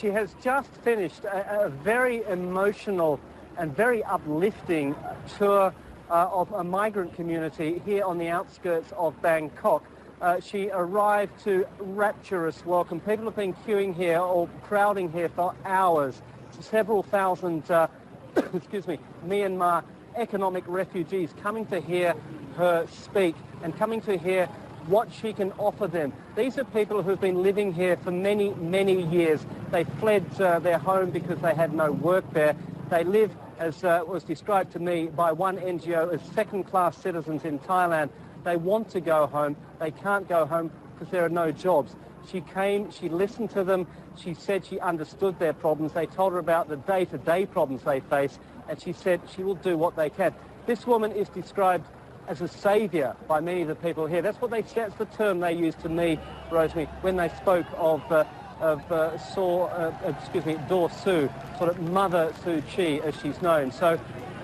She has just finished a very emotional and very uplifting tour of a migrant community here on the outskirts of Bangkok. She arrived to rapturous welcome. People have been queuing here or crowding here for hours. Several thousand, Myanmar economic refugees coming to hear her speak and coming to hear what she can offer them. These are people who've been living here for many, many years. They fled their home because they had no work there. They live, as was described to me by one NGO, as second-class citizens in Thailand. They want to go home. They can't go home because there are no jobs. She came, she listened to them. She said she understood their problems. They told her about the day-to-day problems they face, and she said she will do what they can. This woman is described as a saviour by many of the people here. That's the term they used to me, Rosemary, when they spoke of Daw Suu, sort of Mother Suu Kyi, as she's known. So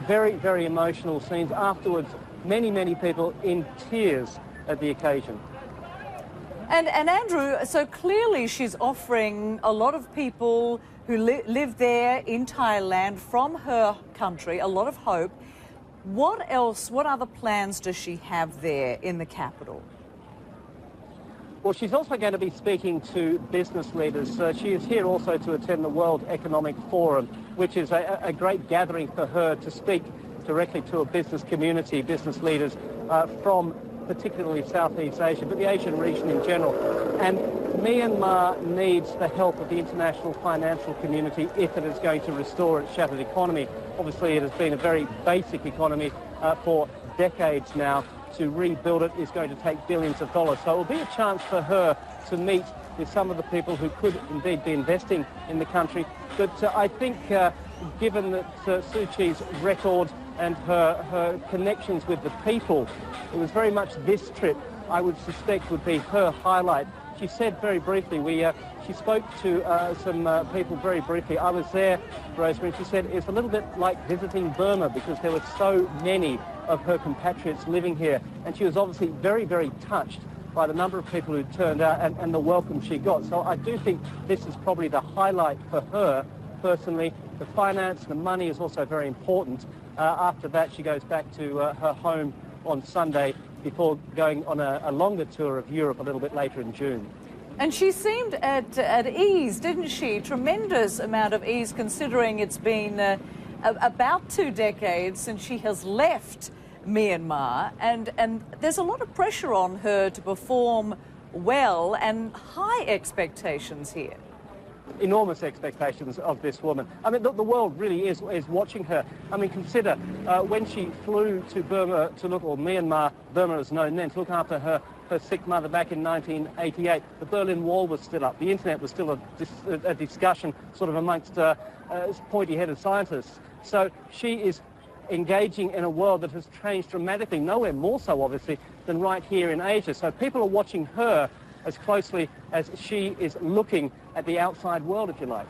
very, very emotional scenes. Afterwards, many, many people in tears at the occasion. And Andrew, so clearly she's offering a lot of people who live there in Thailand from her country a lot of hope. What else, what other plans does she have there in the capital? Well, she's also going to be speaking to business leaders. She is here also to attend the World Economic Forum, which is a great gathering for her to speak directly to a business community, business leaders from particularly Southeast Asia, but the Asian region in general. And Myanmar needs the help of the international financial community if it is going to restore its shattered economy. Obviously, it has been a very basic economy for decades now. To rebuild it is going to take billions of dollars. So it will be a chance for her to meet with some of the people who could indeed be investing in the country. But I think given that Suu Kyi's record and her connections with the people, it was very much this trip I would suspect would be her highlight. She said very briefly, she spoke to some people very briefly. I was there, Rosemary, she said it's a little bit like visiting Burma because there were so many of her compatriots living here. And she was obviously very, very touched by the number of people who turned out and the welcome she got. So I do think this is probably the highlight for her personally. The finance, the money is also very important. After that, she goes back to her home on Sunday before going on a longer tour of Europe a little bit later in June. And she seemed at ease, didn't she? Tremendous amount of ease, considering it's been about 2 decades since she has left Myanmar. And there's a lot of pressure on her to perform well and high expectations here. Enormous expectations of this woman. I mean, the world really is watching her. I mean, consider when she flew to Burma to look, or Myanmar, Burma is known then, to look after her sick mother back in 1988, the Berlin Wall was still up. The internet was still a discussion sort of amongst pointy-headed scientists. So she is engaging in a world that has changed dramatically, nowhere more so, obviously, than right here in Asia. So people are watching her as closely as she is looking at the outside world, if you like.